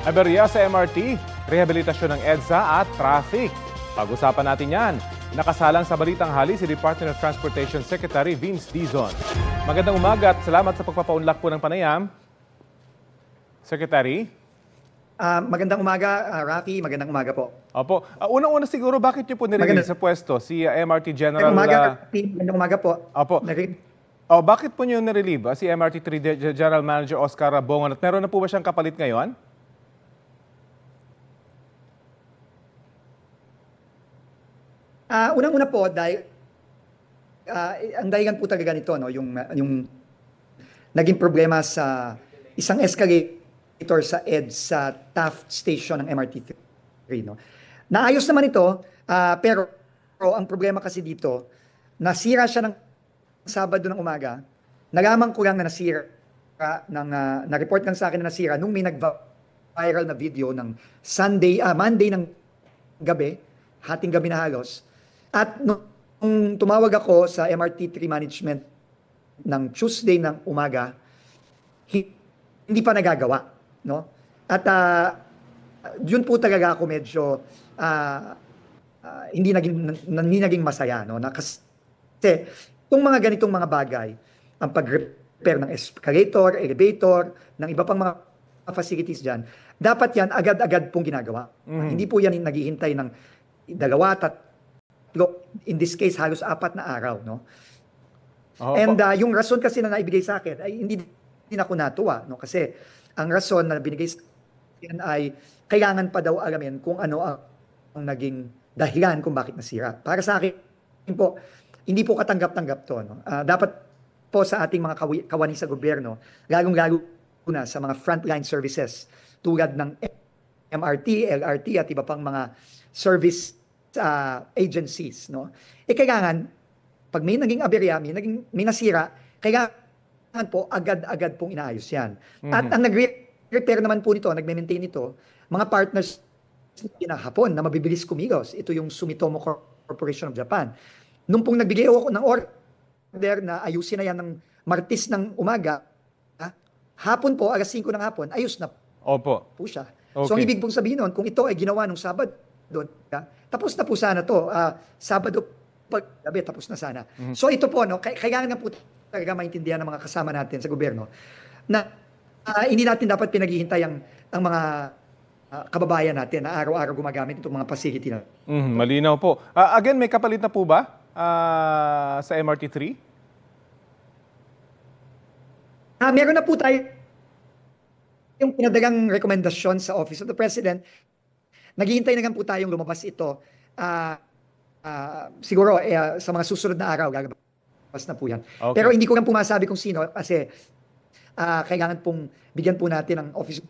Aberya sa MRT, rehabilitasyon ng EDSA at traffic. Pag-usapan natin yan. Nakasalang sa Balitang Hali si Department of Transportation Secretary Vince Dizon. Magandang umaga at salamat sa pagpapaunlak po ng panayam. Secretary? Magandang umaga, Rafi. Magandang umaga po. Opo. Unang-una siguro, bakit niyo po nirelease sa pwesto si MRT General? Magandang umaga po. Opo. Bakit po niyo nirelieve si MRT3 General Manager Oscar Rabongon at meron na po ba siyang kapalit ngayon? Unang-una po, dahil ang dahilan po talaga nito, no, yung naging problema sa isang escalator sa sa Taft Station ng MRT3. No? Naayos naman ito, pero ang problema kasi dito, nasira siya ng Sabado ng umaga, nalaman ko lang na nasira, na-report lang sa akin na nasira nung may nag-viral na video ng Monday ng gabi, hating gabi na halos. At nung tumawag ako sa MRT3 management ng Tuesday ng umaga, hindi pa nagagawa. No? At yun po talaga ako medyo hindi naging masaya. No? Kasi itong mga ganitong mga bagay, ang pag-repair ng escalator, elevator, ng iba pang mga facilities dyan, dapat yan agad-agad pong ginagawa. Hindi po yan naghihintay ng 2, in this case, halos 4 na araw, no? And yung rason kasi na naibigay sa akin ay hindi din ako natuwa, no? Kasi ang rason na binigay sa akin ay kailangan pa daw alamin kung ano ang naging dahilan kung bakit nasira. Para sa akin po, hindi po katanggap-tanggap to, no? Dapat po sa ating mga kawani sa gobyerno, lalong-lalo na sa mga frontline services tulad ng MRT, LRT at iba pang mga service agencies, no? Kailangan pag may naging aberya, may nasira, kailangan po agad-agad pong inaayos yan. At ang nag-repair naman po nito, nagme-maintain nito, mga partners na Hapon na mabibilis kumilos. Ito yung Sumitomo Corporation of Japan. Nung pong nagbigay ako ng order na ayusin na yan ng Martes ng umaga, hapon po, alas 5 ng hapon, ayos na po siya. Okay. So ang ibig pong sabihin nun, kung ito ay ginawa nung Sabado, tapos na po sana to. Sabado paggabi, tapos na sana. So ito po, no, kailangan na po talaga maintindihan ng mga kasama natin sa gobyerno na hindi natin dapat pinaghihintay ang mga kababayan natin na araw-araw gumagamit itong mga facility na. Malinaw po. Again, may kapalit na po ba sa MRT3? Meron na po tayo yung pinadagang rekomendasyon sa Office of the President. Naghihintay na lang po tayong lumabas ito. Siguro sa mga susunod na araw, lalabas na po yan. Okay. Pero hindi ko lang po masabi kung sino kasi kailangan pong bigyan po natin ang Office of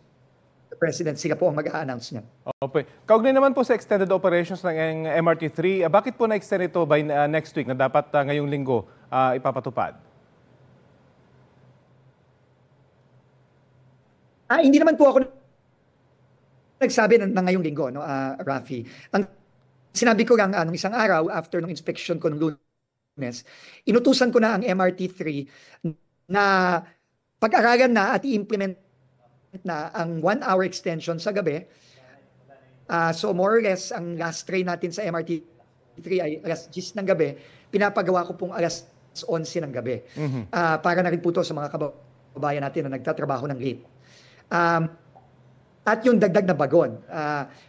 the President. Sila po ang mag-a-announce niyan. Okay. Kaugnay naman po sa extended operations ng MRT3, bakit po na-extend ito by next week na dapat ngayong linggo ipapatupad? Hindi naman po ako nagsabi na ngayong linggo, no, Rafi. Ang sinabi ko lang nung isang araw after nung inspection ko nung Lunes, inutusan ko na ang MRT3 na pag-aralan na at i-implement na ang 1-hour extension sa gabi. So more or less, ang last train natin sa MRT3 ay alas 10 ng gabi. Pinapagawa ko pong alas 11 ng gabi. Para na rin po to sa mga kababayan natin na nagtatrabaho ng late. At yung dagdag na bagon.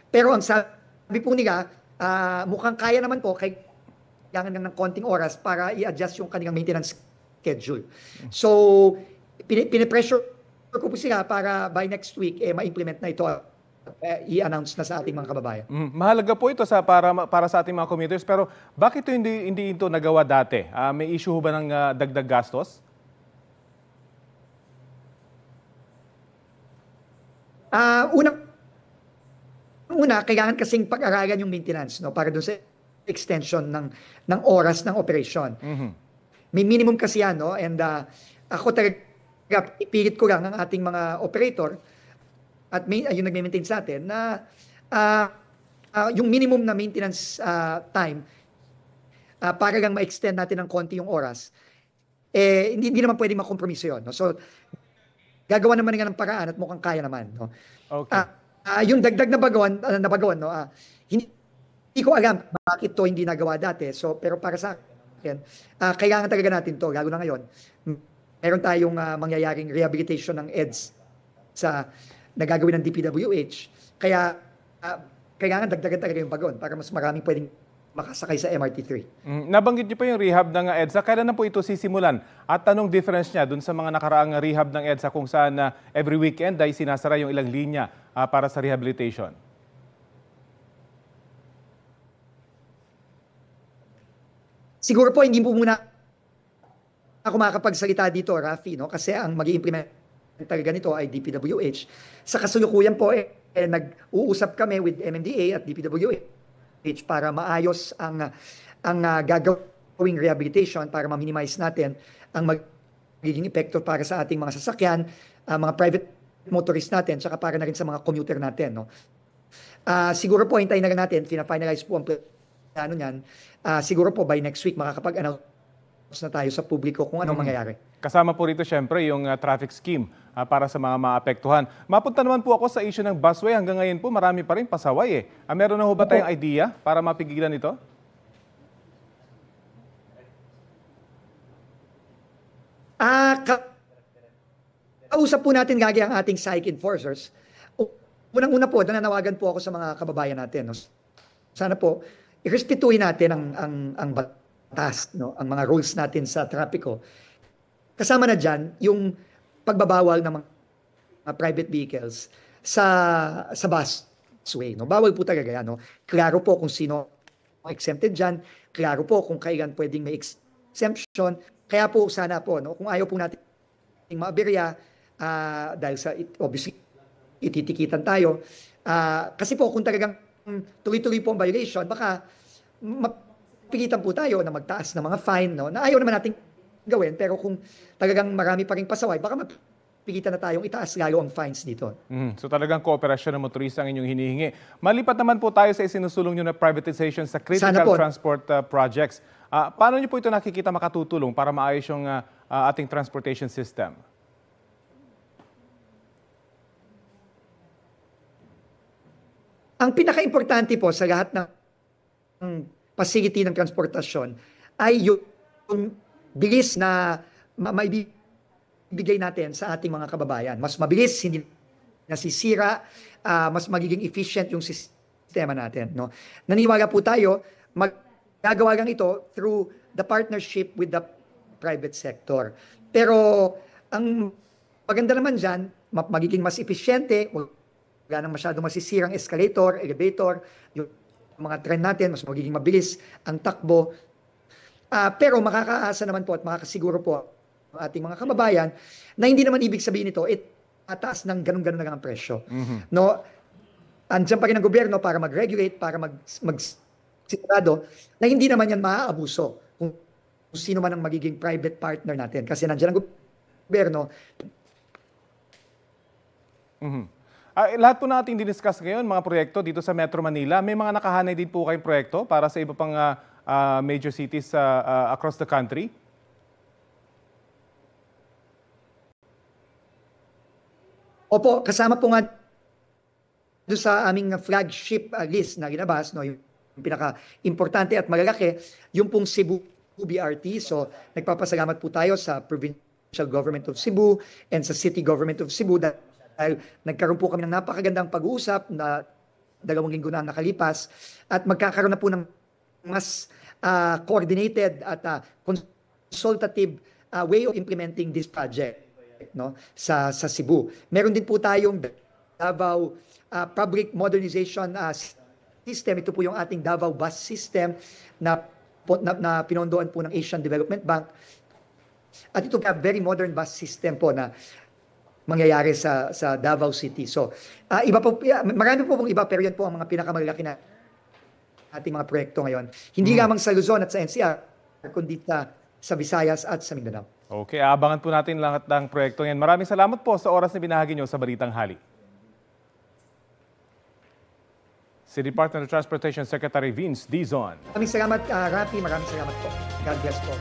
Pero ang sabi po nila, mukhang kaya naman po, kailangan ng konting oras para i-adjust yung kanilang maintenance schedule. So, pinipressure ko po sila para by next week, ma-implement na ito, i-announce na sa ating mga kababayan. Mahalaga po ito para sa ating mga commuters, pero bakit hindi ito nagawa dati? May issue ba ng dagdag gastos? Una, kailangan kasing pag-aralan yung maintenance, no, para doon sa extension ng oras ng operation. May minimum kasi yan, no, and ako talaga ipilit ko lang ang ating mga operator at yung nag-maintain sa atin na yung minimum na maintenance time para lang ma-extend natin ng konti yung oras, hindi naman pwedeng makompromiso yun. No? So, gagawa naman nga ng paraan at mukhang kaya naman. No? Okay. Yung dagdag na bagawan, no, hindi ko alam bakit to hindi nagawa dati. So, pero para sa akin, kailangan talaga natin to, lalo na ngayon. Meron tayong mangyayaring rehabilitation ng EDS sa nagagawin ng DPWH. Kaya, kailangan dagdagan talaga yung bagon para mas maraming pwedeng makasakay sa MRT-3. Nabanggit niyo pa yung rehab ng EDSA. Kailan na po ito sisimulan? At anong difference niya dun sa mga nakaraang rehab ng EDSA kung saan every weekend ay sinasara yung ilang linya para sa rehabilitation? Siguro po hindi po muna ako makakapagsalita dito, Rafi, no? Kasi ang mag-i-implement talaga nito ay DPWH. Sa kasalukuyan po, nag-uusap kami with MMDA at DPWH para maayos ang gagawing rehabilitation para ma-minimize natin ang magiging epekto para sa ating mga sasakyan, mga private motorist natin, tsaka para na rin sa mga commuter natin. No? Siguro po, hintayin na lang natin, fina-finalize po ang plano niyan. Siguro po by next week makakapag-announce na tayo sa publiko kung anong mangyayari. Kasama po rito syempre yung traffic scheme para sa mga maapektuhan. Mapunta naman po ako sa issue ng busway. Hanggang ngayon po marami pa rin pasaway eh. Meron na ho ba tayong idea para mapigilan ito? Kausap po natin gagi ang ating psych enforcers. Unang-una po, nananawagan po ako sa mga kababayan natin. No? Sana po, irespetuhin natin ang batas, no? Ang mga rules natin sa trapiko. Kasama na dyan, yung pagbabawal ng mga private vehicles sa busway. No? Bawal po talaga yan. No? Klaro po kung sino exempted dyan. Klaro po kung kailan pwedeng may exemption. Kaya po sana po, no? Kung ayaw po natin maaberya, dahil sa, obviously, ititikitan tayo. Kasi po kung talagang tuloy-tuloy po ang violation, baka mapigitan po tayo na magtaas ng mga fine, no? Na ayaw naman natin gawin, pero kung talagang marami pa ring pasaway, baka mapigitan na tayong itaas lalo ang fines dito. So talagang kooperasyon ng motorista ang inyong hinihingi. Malipat naman po tayo sa isinusulong nyo na privatization sa critical transport projects. Paano nyo po ito nakikita makatutulong para maayos yung ating transportation system? Ang pinaka-importante po sa lahat ng facility ng transportasyon ay yung bilis na maibigay natin sa ating mga kababayan. Mas mabilis, hindi nasisira, mas magiging efficient yung sistema natin. No? Naniniwala po tayo, magagawa lang ito through the partnership with the private sector. Pero ang maganda naman dyan, magiging mas eficiente, wala nang masyadong masisirang escalator, elevator, yung mga tren natin, mas magiging mabilis ang takbo. Pero makakaasa naman po at makakasiguro po ang ating mga kababayan na hindi naman ibig sabihin nito, taas ng ganun-ganun na lang ang presyo. No? Andiyan pa rin ang gobyerno para mag-regulate, para magsigurado na hindi naman yan maaabuso kung sino man ang magiging private partner natin. Kasi nandiyan ang gobyerno. Lahat po natin diniscuss ngayon, mga proyekto dito sa Metro Manila. May mga nakahanay din po kayong proyekto para sa iba pang major cities across the country? Opo, kasama po nga doon sa aming flagship list na ginabas, no, yung pinaka-importante at malalaki, yung pong Cebu BRT. So, nagpapasalamat po tayo sa Provincial Government of Cebu and sa City Government of Cebu dahil nagkaroon po kami ng napakagandang pag-uusap na 2 linggo na nakalipas at magkakaroon na po ng mas coordinated at consultative way of implementing this project, no, sa Cebu. Meron din po tayong Davao Public Modernization System. Ito po yung ating Davao Bus System na pinondoan po ng Asian Development Bank. At ito po very modern bus system po na mangyayari sa Davao City. So, iba po, marami po pong iba, pero yan po ang mga pinakamalaki na ating mga proyekto ngayon. Hindi lamang sa Luzon at sa NCR, kundi sa Visayas at sa Mindanao. Okay, abangan po natin lahat ng proyekto yan. Maraming salamat po sa oras na binahagi nyo sa Balitang Hali. Si Department of Transportation Secretary Vince Dizon. Maraming salamat, Rafi. Maraming salamat po. God bless po.